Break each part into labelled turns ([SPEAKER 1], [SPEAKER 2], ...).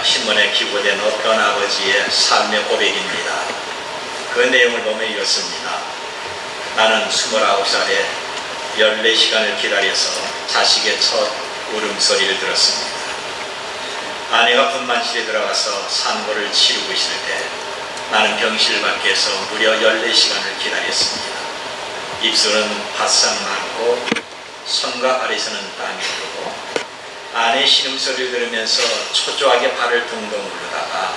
[SPEAKER 1] 신문에 기고된 어떤 아버지의 삶의 고백입니다. 그 내용을 보면 이렇습니다. 나는 29살에 14시간을 기다려서 자식의 첫 울음소리를 들었습니다. 아내가 분만실에 들어가서 산고를 치르고 있을 때 나는 병실 밖에서 무려 14시간을 기다렸습니다. 입술은 바싹 마르고 손과 발에서는 땀이 흐르고 아내의 신음소리를 들으면서 초조하게 발을 둥둥 굴르다가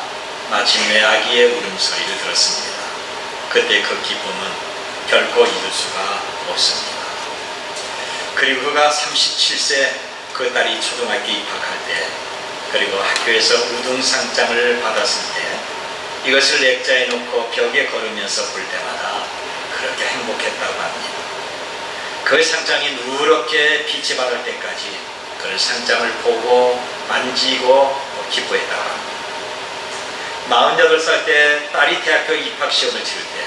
[SPEAKER 1] 마침내 아기의 울음소리를 들었습니다. 그때 그 기쁨은 결코 잊을 수가 없습니다. 그리고 그가 37세 그 딸이 초등학교 입학할 때 그리고 학교에서 우등상장을 받았을 때 이것을 액자에 놓고 벽에 걸으면서 볼 때마다 그렇게 행복했다고 합니다. 그 상장이 누렇게 빛이 바를 때까지 그 상장을 보고 만지고 기뻐했다고 합니다. 48살 때 딸이 대학교 입학시험을 치를 때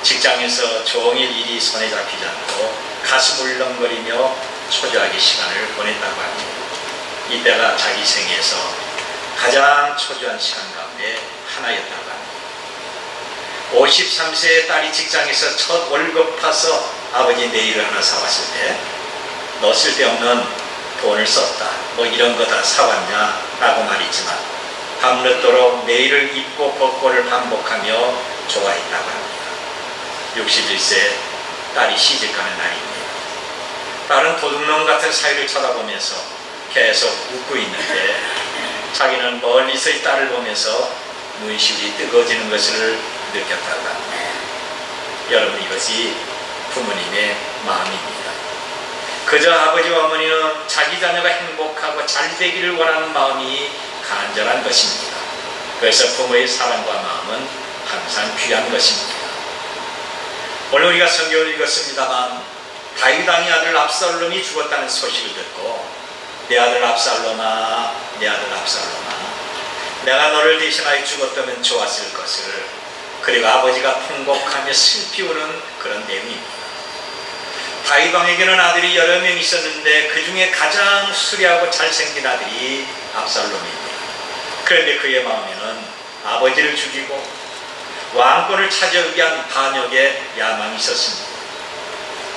[SPEAKER 1] 직장에서 종일 일이 손에 잡히지 않고 가슴 울렁거리며 초조하게 시간을 보냈다고 합니다. 이때가 자기 생애에서 가장 초조한 시간 가운데 하나였다고 합니다. 53세의 딸이 직장에서 첫 월급 타서 아버지 네일을 하나 사왔을 때 너 쓸데없는 돈을 썼다, 뭐 이런 거 다 사왔냐 라고 말했지만 밤늦도록 네일을 입고 벗고를 반복하며 좋아했다고 합니다. 61세 딸이 시집가는 날입니다. 딸은 도둑놈 같은 사위를 쳐다보면서 계속 웃고 있는데 자기는 멀리서 이 딸을 보면서 문시울이 뜨거워지는 것을 느꼈다고 합니다. 여러분, 이것이 부모님의 마음입니다. 그저 아버지와 어머니는 자기 자녀가 행복하고 잘 되기를 원하는 마음이 간절한 것입니다. 그래서 부모의 사랑과 마음은 항상 귀한 것입니다. 오늘 우리가 성경을 읽었습니다만 다윗 왕의 아들 압살롬이 죽었다는 소식을 듣고 내 아들 압살롬아, 내 아들 압살롬아, 내가 너를 대신하여 죽었다면 좋았을 것을, 그리고 아버지가 통곡하며 슬피 우는 그런 내용입니다. 다윗 왕에게는 아들이 여러 명 있었는데 그 중에 가장 수려하고 잘생긴 아들이 압살롬입니다. 그런데 그의 마음에는 아버지를 죽이고 왕권을 차지하기 위한 반역의 야망이 있었습니다.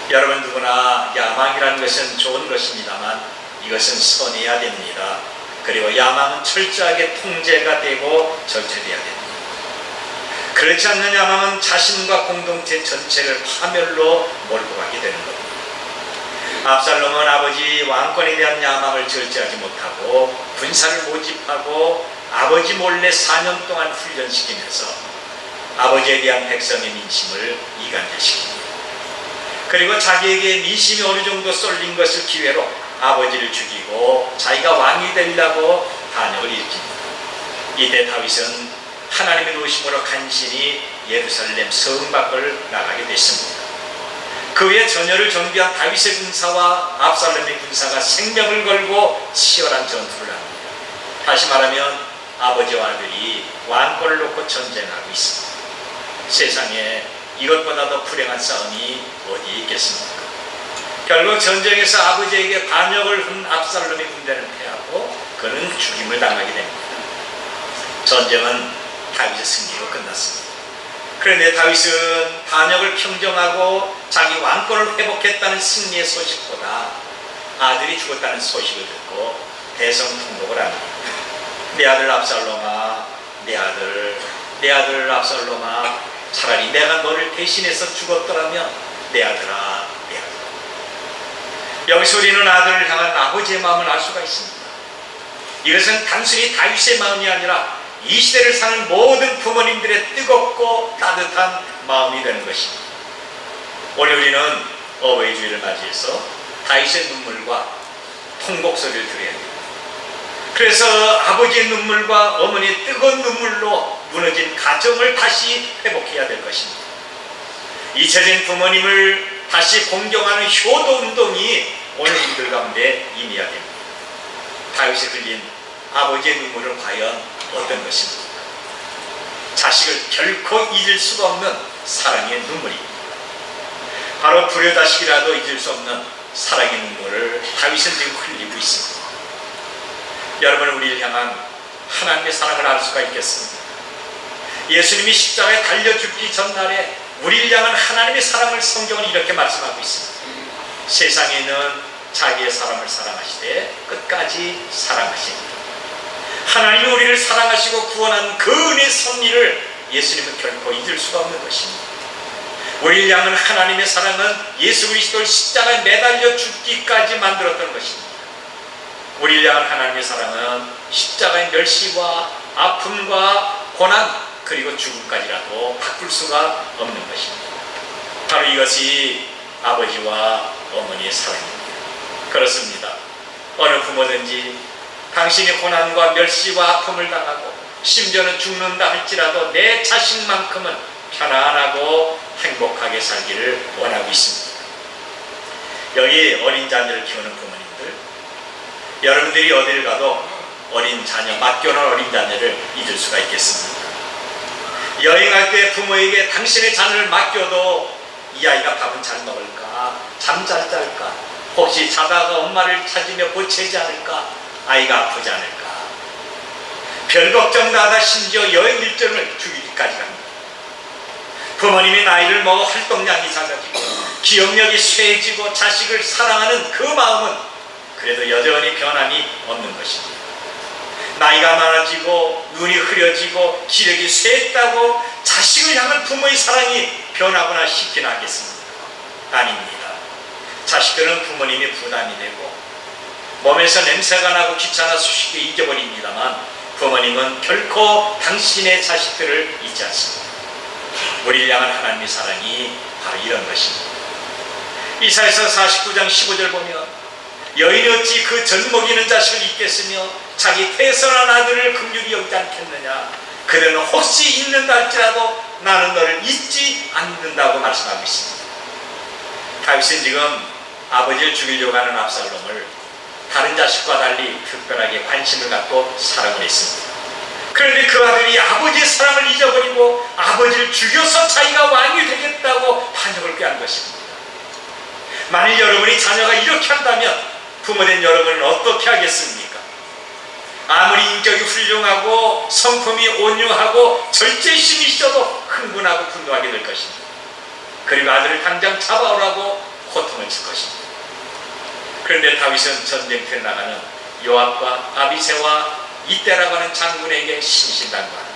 [SPEAKER 1] 여러분, 누구나 야망이라는 것은 좋은 것입니다만 이것은 선해야 됩니다. 그리고 야망은 철저하게 통제가 되고 절제되어야 됩니다. 그렇지 않는 야망은 자신과 공동체 전체를 파멸로 몰고 가게 되는 겁니다. 압살롬은 아버지 왕권에 대한 야망을 절제하지 못하고 군사를 모집하고 아버지 몰래 4년 동안 훈련시키면서 아버지에 대한 백성의 민심을 이간질시킵니다. 그리고 자기에게 민심이 어느 정도 쏠린 것을 기회로 아버지를 죽이고 자기가 왕이 되려고 반역을 일으킵니다. 이때 다윗은 하나님의 도우심으로 간신히 예루살렘 성 밖을 나가게 됐습니다. 그 후에 전열을 정비한 다윗의 군사와 압살롬의 군사가 생명을 걸고 치열한 전투를 합니다. 다시 말하면 아버지와 아들이 왕권을 놓고 전쟁하고 있습니다. 세상에 이것보다 더 불행한 싸움이 어디에 있겠습니까? 결국 전쟁에서 아버지에게 반역을 한 압살롬의 군대는 패하고 그는 죽임을 당하게 됩니다. 전쟁은 다윗의 승리로 끝났습니다. 그런데 다윗은 반역을 평정하고 자기 왕권을 회복했다는 승리의 소식보다 아들이 죽었다는 소식을 듣고 대성통곡을 합니다. 내 아들 압살롬아, 내 아들 압살롬아, 차라리 내가 너를 대신해서 죽었더라면 내 아들아, 내 아들. 여기서 우리는 아들을 향한 아버지의 마음을 알 수가 있습니다. 이것은 단순히 다윗의 마음이 아니라 이 시대를 사는 모든 부모님들의 뜨겁고 따뜻한 마음이 되는 것입니다. 오늘 우리는 어버이 주일을 맞이해서 다윗의 눈물과 통곡 소리를 들어야 합니다. 그래서 아버지의 눈물과 어머니의 뜨거운 눈물로 무너진 가정을 다시 회복해야 될 것입니다. 잊혀진 부모님을 다시 공경하는 효도 운동이 오늘 우리들 가운데 임해야 됩니다. 다윗에 흘린 아버지의 눈물은 과연 어떤 것입니까? 자식을 결코 잊을 수가 없는 사랑의 눈물입니다. 바로 불효자식이라도 잊을 수 없는 사랑의 눈물을 다윗은 지금 흘리고 있습니다. 여러분, 우리를 향한 하나님의 사랑을 알 수가 있겠습니까? 예수님이 십자가에 달려 죽기 전날에 우리를 향한 하나님의 사랑을 성경은 이렇게 말씀하고 있습니다. 세상에는 자기의 사람을 사랑하시되 끝까지 사랑하십니다. 하나님이 우리를 사랑하시고 구원한 그 은혜의 섭리를 예수님은 결코 잊을 수가 없는 것입니다. 우리를 향한 하나님의 사랑은 예수 그리스도를 십자가에 매달려 죽기까지 만들었던 것입니다. 우리를 향한 하나님의 사랑은 십자가의 멸시와 아픔과 고난 그리고 죽음까지라도 바꿀 수가 없는 것입니다. 바로 이것이 아버지와 어머니의 사랑입니다. 그렇습니다. 어느 부모든지 당신이 고난과 멸시와 아픔을 당하고 심지어는 죽는다 할지라도 내 자식만큼은 편안하고 행복하게 살기를 원하고 있습니다. 여기 어린 자녀를 키우는 부모님들, 여러분들이 어디를 가도 어린 자녀, 맡겨놓은 어린 자녀를 잊을 수가 있겠습니까? 여행할 때 부모에게 당신의 자녀를 맡겨도 이 아이가 밥은 잘 먹을까? 잠 잘 잘까? 혹시 자다가 엄마를 찾으며 보채지 않을까? 아이가 아프지 않을까? 별 걱정 다 하다 심지어 여행 일정을 주기까지 합니다. 부모님이 나이를 먹어 활동량이 작아지고 기억력이 쇠해지고 자식을 사랑하는 그 마음은 그래도 여전히 변함이 없는 것입니다. 나이가 많아지고 눈이 흐려지고 기력이 쇠했다고 자식을 향한 부모의 사랑이 변하거나 식긴 하겠습니까? 아닙니다. 자식들은 부모님이 부담이 되고 몸에서 냄새가 나고 귀찮아서 쉽게 잊어버립니다만 부모님은 결코 당신의 자식들을 잊지 않습니다. 우리를 향한 하나님의 사랑이 바로 이런 것입니다. 이사야서 49장 15절 보면 여인이 어찌 그 젖 먹이는 자식을 잊겠으며 자기 태선한 아들을 긍휼히 여기지 않겠느냐. 그들은 혹시 잊는다 할지라도 나는 너를 잊지 않는다고 말씀하고 있습니다. 다윗은 지금 아버지를 죽이려고 하는 압살롬을 다른 자식과 달리 특별하게 관심을 갖고 사랑을 했습니다. 그런데 그 아들이 아버지의 사랑을 잊어버리고 아버지를 죽여서 자기가 왕이 되겠다고 반역을 꾀한 것입니다. 만일 여러분이 자녀가 이렇게 한다면 부모된 여러분은 어떻게 하겠습니까? 아무리 인격이 훌륭하고 성품이 온유하고 절제심이 있어도 흥분하고 분노하게 될 것입니다. 그리고 아들을 당장 잡아오라고 고통을 줄 것입니다. 그런데 다윗은 전쟁터에 나가는 요압과 아비새와 이때라고 하는 장군에게 신신당부합니다.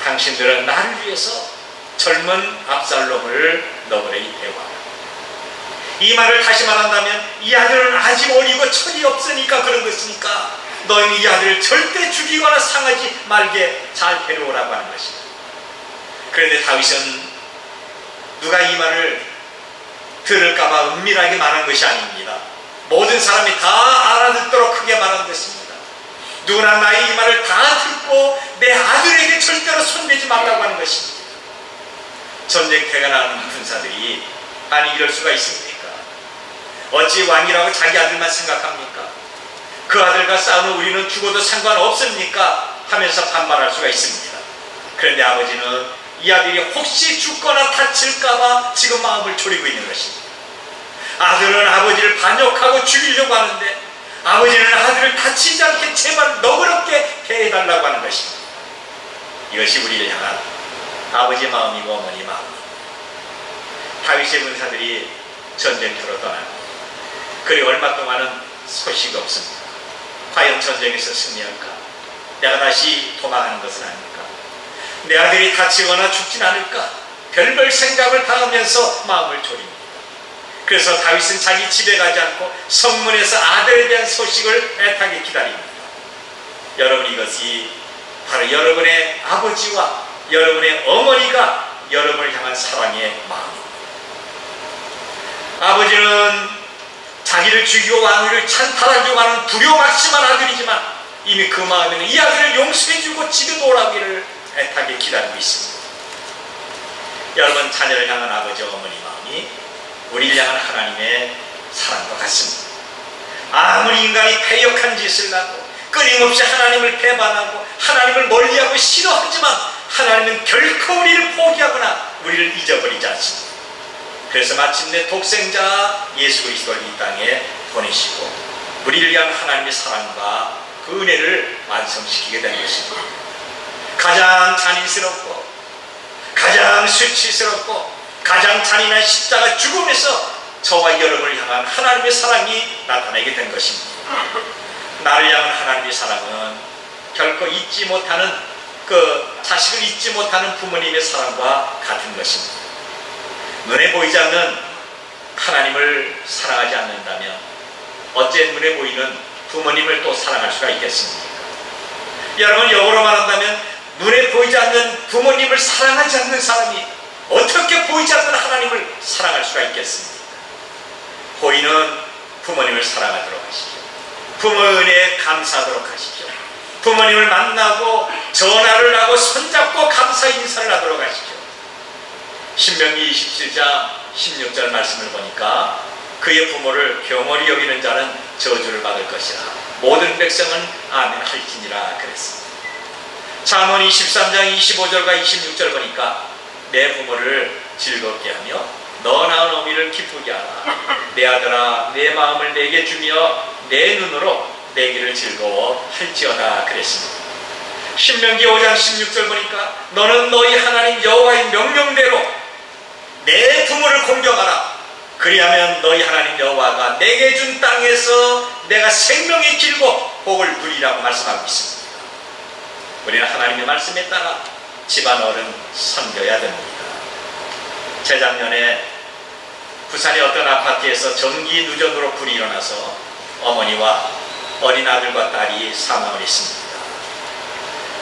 [SPEAKER 1] 당신들은 나를 위해서 젊은 압살롬을 너그레이 대우하라. 이 말을 다시 말한다면 이 아들은 아직 어리고 철이 없으니까 그런 것이니까 너희는 이 아들을 절대 죽이거나 상하지 말게 잘 데려오라고 하는 것입니다. 그런데 다윗은 누가 이 말을 들을까봐 은밀하게 말한 것이 아닙니다. 모든 사람이 다 알아듣도록 크게 말한 것입니다. 누구나 나의 이 말을 다 듣고 내 아들에게 절대로 손대지 말라고 하는 것입니다. 전쟁터가 나는 군사들이 아니 이럴 수가 있습니까? 어찌 왕이라고 자기 아들만 생각합니까? 그 아들과 싸우는 우리는 죽어도 상관없습니까? 하면서 반발할 수가 있습니다. 그런데 아버지는 이 아들이 혹시 죽거나 다칠까봐 지금 마음을 졸이고 있는 것입니다. 아들은 아버지를 반역하고 죽이려고 하는데 아버지는 아들을 다치지 않게 제발 너그럽게 대해달라고 하는 것입니다. 이것이 우리를 향한 아버지의 마음이고 어머니의 마음입니다. 다윗의 군사들이 전쟁터로 떠나고 그리고 얼마 동안은 소식이 없습니다. 과연 전쟁에서 승리할까? 내가 다시 도망하는 것은 아닐까? 내 아들이 다치거나 죽진 않을까? 별별 생각을 다 하면서 마음을 졸입니다. 그래서 다윗은 자기 집에 가지 않고 성문에서 아들에 대한 소식을 애타게 기다립니다. 여러분, 이것이 바로 여러분의 아버지와 여러분의 어머니가 여러분을 향한 사랑의 마음입니다. 아버지는 자기를 죽이고 왕위를 찬탈하려고 하는 불효막심한 아들이지만 이미 그 마음에는 이 아들을 용서해주고 집에 돌아오기를 애타게 기다리고 있습니다. 여러분, 자녀를 향한 아버지 어머니 마음이 우리를 향한 하나님의 사랑과 같습니다. 아무리 인간이 패역한 짓을 하고 끊임없이 하나님을 배반하고 하나님을 멀리하고 싫어하지만 하나님은 결코 우리를 포기하거나 우리를 잊어버리지 않습니다. 그래서 마침내 독생자 예수 그리스도를 이 땅에 보내시고 우리를 위한 하나님의 사랑과 그 은혜를 완성시키게 된 것입니다. 가장 잔인스럽고 가장 수치스럽고 가장 잔인한 십자가 죽음에서 저와 여러분을 향한 하나님의 사랑이 나타나게 된 것입니다. 나를 향한 하나님의 사랑은 결코 잊지 못하는 자식을 잊지 못하는 부모님의 사랑과 같은 것입니다. 눈에 보이지 않는 하나님을 사랑하지 않는다면 어째 눈에 보이는 부모님을 또 사랑할 수가 있겠습니까? 여러분, 역으로 말한다면 눈에 보이지 않는 부모님을 사랑하지 않는 사람이 어떻게 보이지 않는 하나님을 사랑할 수가 있겠습니까? 보이는 부모님을 사랑하도록 하십시오. 부모 은혜에 감사하도록 하십시오. 부모님을 만나고 전화를 하고 손잡고 감사 인사를 하도록 하십시오. 신명기 27장 16절 말씀을 보니까 그의 부모를 경홀히 여기는 자는 저주를 받을 것이라 모든 백성은 아멘 할지니라 그랬습니다. 잠언 23장 25절과 26절 보니까 내 부모를 즐겁게 하며 너 낳은 어미를 기쁘게 하라. 내 아들아 내 마음을 내게 주며 내 눈으로 내 길을 즐거워 할지어다 그랬습니다. 신명기 5장 16절 보니까 너는 너희 하나님 여호와의 명령대로 내 부모를 공경하라. 그리하면 너희 하나님 여호와가 내게 준 땅에서 내가 생명이 길고 복을 누리라고 말씀하고 있습니다. 우리는 하나님의 말씀에 따라 집안 어른 섬겨야 됩니다. 재작년에 부산의 어떤 아파트에서 전기 누전으로 불이 일어나서 어머니와 어린 아들과 딸이 사망을 했습니다.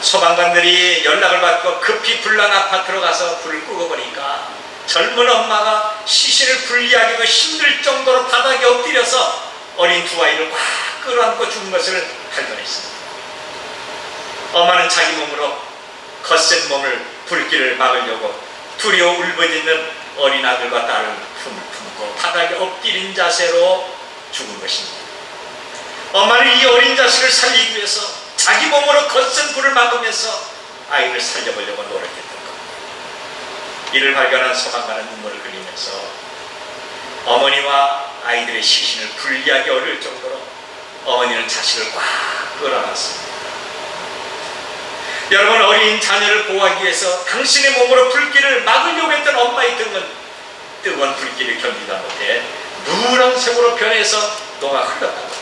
[SPEAKER 1] 소방관들이 연락을 받고 급히 불난 아파트로 가서 불을 끄고 보니까 젊은 엄마가 시신을 분리하기도 힘들 정도로 바닥에 엎드려서 어린 두 아이를 꽉 끌어안고 죽은 것을 발견했습니다. 엄마는 자기 몸으로 거센 몸을 불길을 막으려고 두려워 울부짖는 어린 아들과 딸을 품고 바닥에 엎드린 자세로 죽은 것입니다. 엄마는 이 어린 자식을 살리기 위해서 자기 몸으로 거센 불을 막으면서 아이를 살려보려고 노력했던 겁니다. 이를 발견한 소방관은 눈물을 흘리면서 어머니와 아이들의 시신을 분리하기 어려울 정도로 어머니는 자식을 꽉 끌어안았습니다. 여러분, 어린 자녀를 보호하기 위해서 당신의 몸으로 불길을 막으려고 했던 엄마의 등은 뜨거운 불길을 견디다 못해 누런색으로 변해서 녹아 흘렀다고 합니다.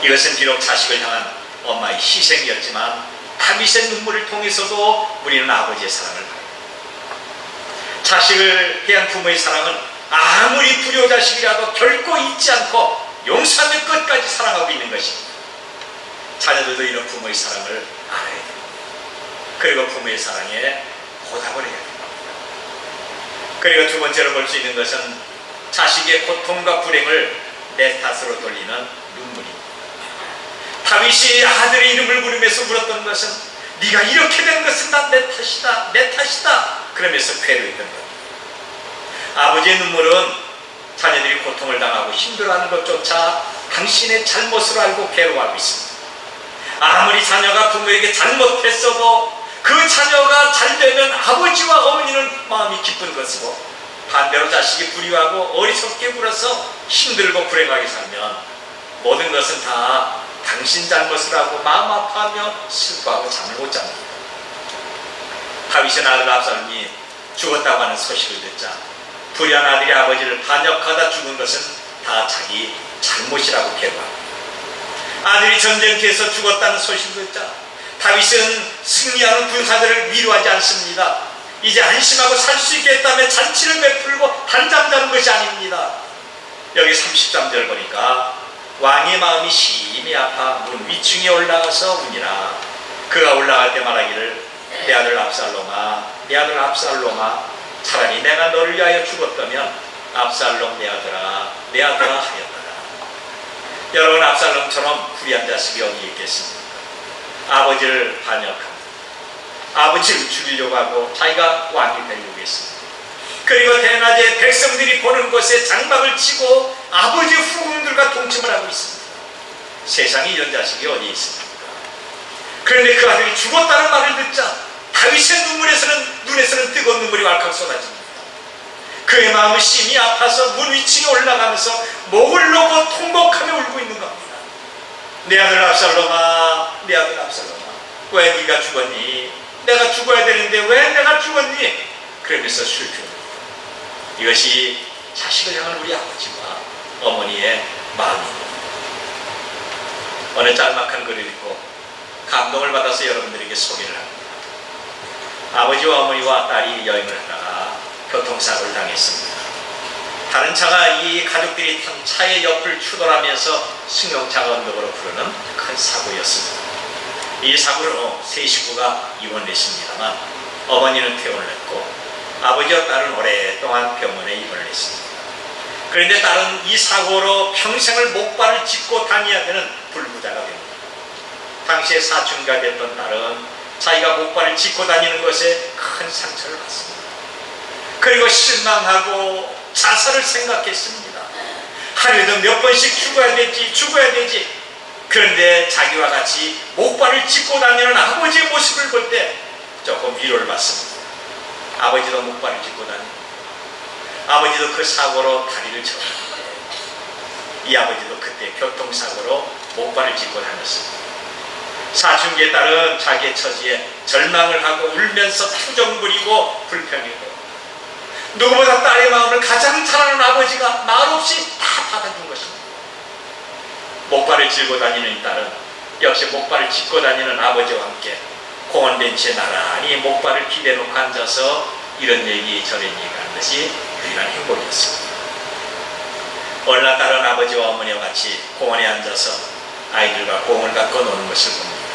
[SPEAKER 1] 이것은 비록 자식을 향한 엄마의 희생이었지만 다윗의 눈물을 통해서도 우리는 아버지의 사랑을 받습니다. 자식을 대한 부모의 사랑은 아무리 불효자식이라도 결코 잊지 않고 용서하며 끝까지 사랑하고 있는 것입니다. 자녀들도 이런 부모의 사랑을 알아야 됩니다. 그리고 부모의 사랑에 보답을 해야 됩니다. 그리고 두 번째로 볼 수 있는 것은 자식의 고통과 불행을 내 탓으로 돌리는 눈물입니다. 다윗이 아들의 이름을 부르면서 울었던 것은 네가 이렇게 된 것은 난 내 탓이다, 내 탓이다 그러면서 괴로워했던 겁니다. 아버지의 눈물은 자녀들이 고통을 당하고 힘들어하는 것조차 당신의 잘못으로 알고 괴로워하고 있습니다. 아무리 자녀가 부모에게 잘못했어도 그 자녀가 잘되면 아버지와 어머니는 마음이 기쁜 것이고 반대로 자식이 불효하고 어리석게 굴어서 힘들고 불행하게 살면 모든 것은 다 당신 잘못을 하고 마음 아파하며 슬퍼하고 잠을 못 잡니다. 다윗의 아들 압살롬이 죽었다고 하는 소식을 듣자 불의한 아들이 아버지를 반역하다 죽은 것은 다 자기 잘못이라고 괴로워합니다. 아들이 전쟁터에서 죽었다는 소식을 듣자 다윗은 승리하는 군사들을 위로하지 않습니다. 이제 안심하고 살 수 있겠다며 잔치를 베풀고 단잠 자는 것이 아닙니다. 여기 33절 보니까 왕의 마음이 심히 아파 문 위층에 올라가서 우니라. 그가 올라갈 때 말하기를 내 아들 압살롬아, 내 아들 압살롬아, 차라리 내가 너를 위하여 죽었다면 압살롬 내 아들아, 내 아들아 하였더라. 여러분, 압살롬처럼 불의한 자식이 어디 있겠습니까? 아버지를 반역합니다. 아버지를 죽이려고 하고 자기가 왕이 되려고 했습니다. 그리고 대낮에 백성들이 보는 곳에 장막을 치고 아버지의 후궁들과 동침을 하고 있습니다. 세상에 이런 자식이 어디 있습니까? 그런데 그 아들이 죽었다는 말을 듣자 다윗의 눈에서는 뜨거운 눈물이 왈칵 쏟아집니다. 그의 마음은 심히 아파서 문 위층에 올라가면서 목을 놓고 통곡하며 울고 있는 겁니다. 내 아들 압살롬아, 내 아들 압살롬아, 왜 네가 죽었니? 내가 죽어야 되는데 왜 내가 죽었니? 그러면서 슬픕니다. 이것이 자식을 향한 우리 아버지와 어머니의 마음입니다. 어느 짤막한 글을 읽고 감동을 받아서 여러분들에게 소개를 합니다. 아버지와 어머니와 딸이 여행을 하다가 교통사고를 당했습니다. 다른 차가 이 가족들이 탄 차의 옆을 추돌하면서 승용차가 언덕으로 부르는 큰 사고였습니다. 이 사고로 세 식구가 입원을 했습니다만 어머니는 퇴원을 했고 아버지와 딸은 오랫동안 병원에 입원을 했습니다. 그런데 딸은 이 사고로 평생을 목발을 짚고 다녀야 되는 불구자가 됩니다. 당시에 사춘기가 됐던 딸은 자기가 목발을 짚고 다니는 것에 큰 상처를 받습니다. 그리고 실망하고 자살을 생각했습니다. 하루에도 몇 번씩 죽어야 되지. 그런데 자기와 같이 목발을 짚고 다니는 아버지의 모습을 볼 때 조금 위로를 받습니다. 아버지도 목발을 짚고 다니고 아버지도 그 사고로 다리를 접었는데 이 아버지도 그때 교통사고로 목발을 짚고 다녔습니다. 사춘기에 따른 자기의 처지에 절망을 하고 울면서 투정 부리고 불평이고 누구보다 딸의 마음을 가장 잘 아는 아버지가 말없이 다 받아준 것입니다. 목발을 짚고 다니는 이 딸은 역시 목발을 짚고 다니는 아버지와 함께 공원 벤치에 나란히 목발을 기대놓고 앉아서 이런 얘기 저런 얘기 하는 것이 유일한 행복이었습니다. 어느 날 딸은 아버지와 어머니와 같이 공원에 앉아서 아이들과 공을 갖고 노는 것을 봅니다.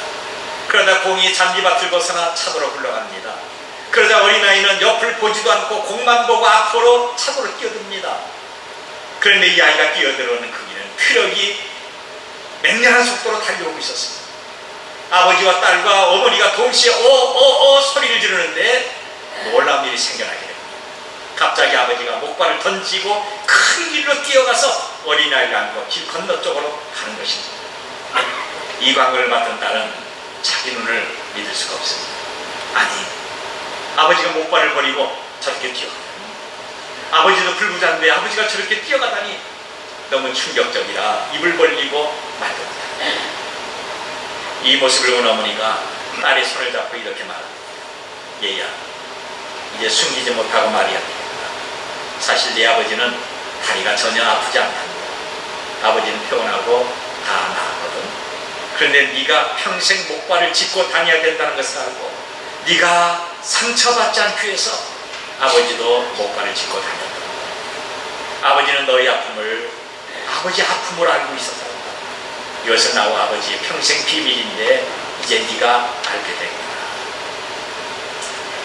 [SPEAKER 1] 그러다 공이 잔디밭을 벗어나 차도로 흘러갑니다. 그러자 어린아이는 옆을 보지도 않고 공만 보고 앞으로 차도로 뛰어듭니다. 그런데 이 아이가 뛰어들어오는 그 길은 트럭이 맹렬한 속도로 달려오고 있었습니다. 아버지와 딸과 어머니가 동시에 소리를 지르는데 놀라운 일이 생겨나게 됩니다. 갑자기 아버지가 목발을 던지고 큰 길로 뛰어가서 어린아이를 안고 길 건너쪽으로 가는 것입니다. 이 광경을 봤던 딸은 자기 눈을 믿을 수가 없습니다. 아니, 아버지가 목발을 버리고 저렇게 뛰어가다니, 아버지도 불구자인데 아버지가 저렇게 뛰어가다니 너무 충격적이라 입을 벌리고 말합니다. 이 모습을 본 어머니가 딸의 손을 잡고 이렇게 말합니다. 얘야, 이제 숨기지 못하고 말이 안 되겠다. 사실 내 아버지는 다리가 전혀 아프지 않답니다. 아버지는 퇴원하고 다 나았거든. 그런데 네가 평생 목발을 짚고 다녀야 된다는 것을 알고 네가 상처받지 않기 위해서 아버지도 목발을 짚고 다녔다. 아버지는 너의 아픔을 아버지 아픔으로 알고 있었다. 이것은 나와 아버지의 평생 비밀인데 이제 네가 알게 되겠다.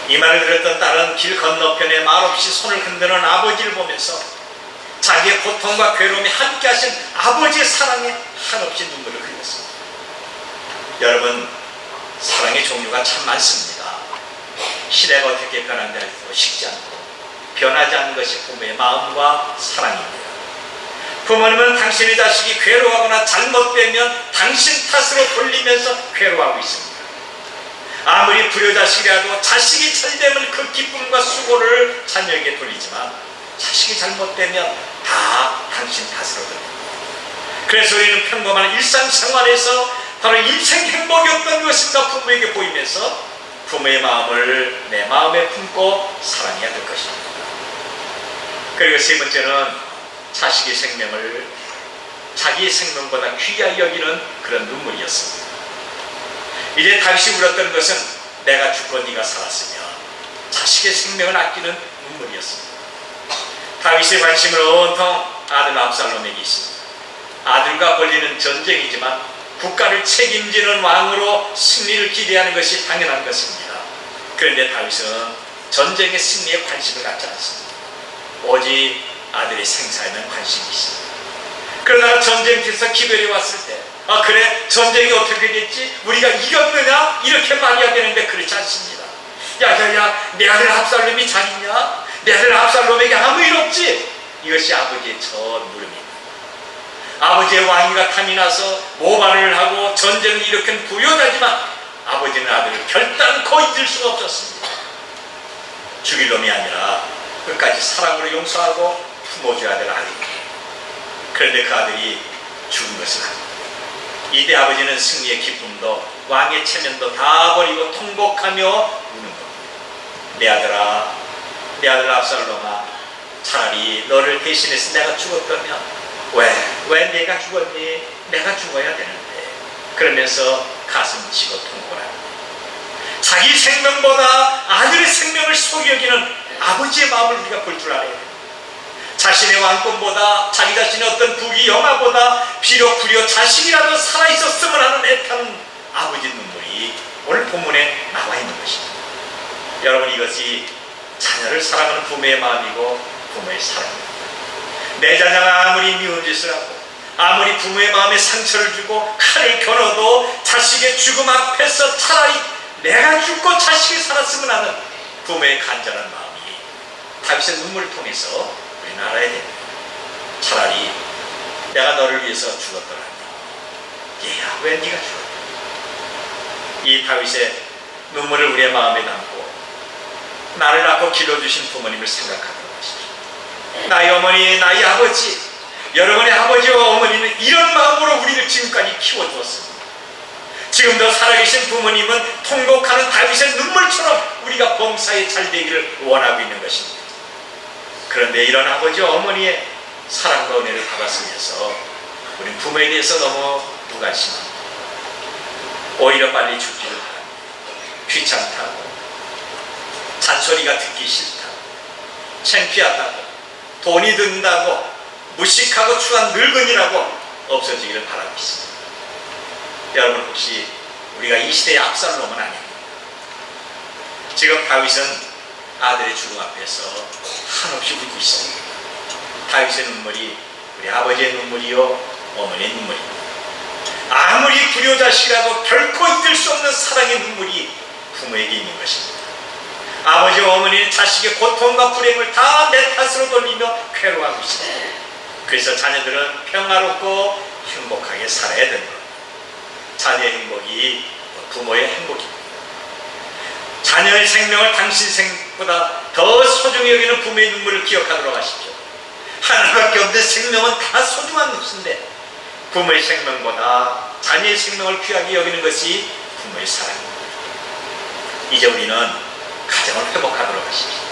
[SPEAKER 1] 이 말을 들었던 딸은 길 건너편에 말없이 손을 흔드는 아버지를 보면서 자기의 고통과 괴로움에 함께 하신 아버지의 사랑에 한없이 눈물을 흘렸습니다. 여러분, 사랑의 종류가 참 많습니다. 시대가 어떻게 변한다 해도 식지 않고 변하지 않는 것이 부모의 마음과 사랑입니다. 부모님은 당신의 자식이 괴로워하거나 잘못되면 당신 탓으로 돌리면서 괴로워하고 있습니다. 아무리 불효자식이라도 자식이 잘되면 그 기쁨과 수고를 자녀에게 돌리지만 자식이 잘못되면 다 당신 탓으로 돌립니다. 그래서 우리는 평범한 일상생활에서 바로 인생 행복이 어떤 것인가 부모에게 보이면서 부모의 마음을 내 마음에 품고 사랑해야 될 것입니다. 그리고 세 번째는 자식의 생명을 자기의 생명보다 귀하게 여기는 그런 눈물이었습니다. 이제 다윗이 울었던 것은 내가 죽고 네가 살았으면 자식의 생명을 아끼는 눈물이었습니다. 다윗의 관심은 온통 아들 압살롬에게 있습니다. 아들과 벌리는 전쟁이지만 국가를 책임지는 왕으로 승리를 기대하는 것이 당연한 것입니다. 그런데 다윗은 전쟁의 승리에 관심을 갖지 않습니다. 오직 아들의 생사에는 관심이 있습니다. 그러다가 전쟁터에서 기별이 왔을 때 그래, 전쟁이 어떻게 됐지? 우리가 이겼느냐? 이렇게 말해야 되는데 그렇지 않습니다. 야야야, 내 아들 압살롬이 잘 있냐? 내 아들 압살롬에게 아무 일 없지? 이것이 아버지의 첫 물음입니다. 아버지의 왕위가 탐이 나서 모반을 하고 전쟁을 일으킨 부효자지만 아버지는 아들을 결단코 잊을 수가 없었습니다. 죽일 놈이 아니라 끝까지 사랑으로 용서하고 품어줘야 될 아들입니다. 그런데 그 아들이 죽은 것을 합니다. 이때 아버지는 승리의 기쁨도 왕의 체면도 다 버리고 통곡하며 우는 겁니다. 내 아들아, 내 아들 압살롬아, 차라리 너를 대신해서 내가 죽었다면 왜 내가 죽었니? 내가 죽어야 되는데. 그러면서 가슴 치고 통곡을 합니다. 자기 생명보다 아들의 생명을 소중히 여기는 아버지의 마음을 우리가 볼 줄 알아야 됩니다. 자신의 왕권보다, 자기 자신의 어떤 부귀 영화보다 비록 불여 자식이라도 살아있었으면 하는 애타는 아버지 눈물이 오늘 본문에 나와 있는 것입니다. 여러분, 이것이 자녀를 사랑하는 부모의 마음이고 부모의 사랑입니다. 내 자녀가 아무리 미운 짓을 하고 아무리 부모의 마음에 상처를 주고 칼을 겨눠도 자식의 죽음 앞에서 차라리 내가 죽고 자식이 살았으면 하는 부모의 간절한 마음이 다윗의 눈물을 통해서 우리는 알아야 됩니다. 차라리 내가 너를 위해서 죽었더라면 얘야, 왜 네가 죽었냐. 이 다윗의 눈물을 우리의 마음에 담고 나를 낳고 길러주신 부모님을 생각하도록 하십시오. 나의 어머니, 나의 아버지, 여러분의 아버지와 어머니는 이런 마음으로 우리를 지금까지 키워주었습니다. 지금도 살아계신 부모님은 통곡하는 다윗의 눈물처럼 우리가 범사에 잘 되기를 원하고 있는 것입니다. 그런데 이런 아버지와 어머니의 사랑과 은혜를 받았으면서 우리는 부모에 대해서 너무 무관심합니다. 오히려 빨리 죽기를 바랍니다. 귀찮다고, 잔소리가 듣기 싫다고, 창피하다고, 돈이 든다고, 무식하고 추한 늙은이라고 없어지기를 바라고 있습니다. 여러분, 혹시 우리가 이 시대의 압살롬은 아닙니다. 지금 다윗은 아들의 죽음 앞에서 한없이 울고 있습니다. 다윗의 눈물이 우리 아버지의 눈물이요, 어머니의 눈물입니다. 아무리 불효자식이라도 결코 잊을 수 없는 사랑의 눈물이 부모에게 있는 것입니다. 아버지와 어머니는 자식의 고통과 불행을 다 내 탓으로 돌리며 괴로워하고 있습니다. 그래서 자녀들은 평화롭고 행복하게 살아야 됩니다. 자녀의 행복이 부모의 행복입니다. 자녀의 생명을 당신 생보다 더 소중히 여기는 부모의 눈물을 기억하도록 하십시오. 하나밖에 없는 생명은 다 소중한 것인데 부모의 생명보다 자녀의 생명을 귀하게 여기는 것이 부모의 사랑입니다. 이제 우리는 가정을 회복하도록 하십시오.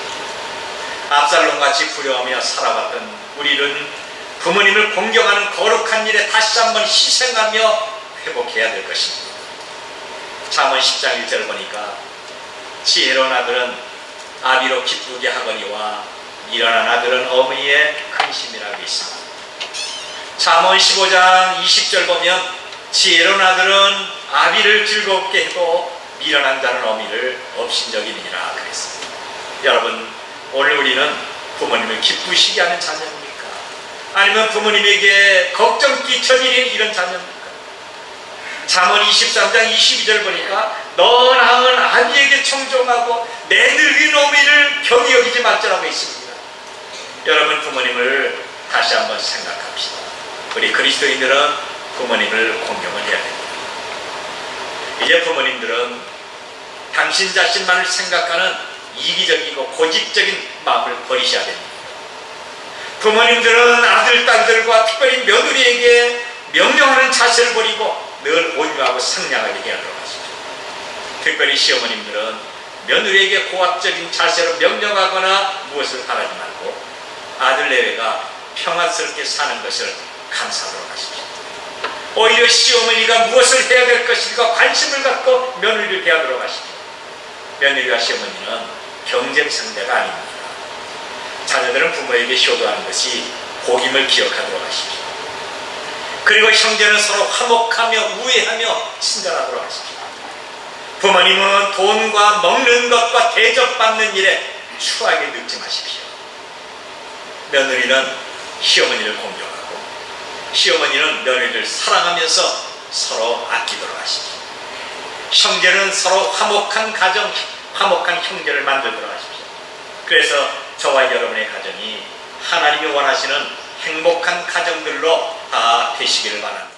[SPEAKER 1] 압살롬같이 불효하며 살아왔던 우리는 부모님을 공경하는 거룩한 일에 다시 한번 희생하며 회복해야 될 것입니다. 잠언 10장 1절을 보니까 지혜로운 아들은 아비로 기쁘게 하거니와 미련한 아들은 어머니의 근심이라고 있습니다. 잠언 15장 20절 보면 지혜로운 아들은 아비를 즐겁게 해도 미련한 자는 어미를 업신여기느니라 그랬습니다. 여러분, 오늘 우리는 부모님을 기쁘시게 하는 자녀입니까? 아니면 부모님에게 걱정 끼쳐드리는 이런 자녀입니까? 잠언 23장 22절 보니까 너 낳은 아비에게 청종하고 내 늙은 어미를 경히 여기지 말자라고 있습니다. 여러분, 부모님을 다시 한번 생각합시다. 우리 그리스도인들은 부모님을 공경을 해야 됩니다. 이제 부모님들은 당신 자신만을 생각하는 이기적이고 고집적인 마음을 버리셔야 됩니다. 부모님들은 아들, 딸들과 특별히 며느리에게 명령하는 자세를 버리고 늘 온유하고 상냥하게 대하도록 하십시오. 특별히 시어머님들은 며느리에게 고압적인 자세로 명령하거나 무엇을 바라지 말고 아들 내외가 평화스럽게 사는 것을 감사하도록 하십시오. 오히려 시어머니가 무엇을 해야 될 것인가 관심을 갖고 며느리를 대하도록 하십시오. 며느리와 시어머니는 경쟁 상대가 아닙니다. 자녀들은 부모에게 효도하는 것이 복임을 기억하도록 하십시오. 그리고 형제는 서로 화목하며 우애하며 친절하도록 하십시오. 부모님은 돈과 먹는 것과 대접받는 일에 추하게 늙지 마십시오. 며느리는 시어머니를 공경하고 시어머니는 며느리를 사랑하면서 서로 아끼도록 하십시오. 형제는 서로 화목한 가정, 화목한 형제를 만들도록 하십시오. 그래서 저와 여러분의 가정이 하나님이 원하시는 행복한 가정들로 다 되시기를 바랍니다.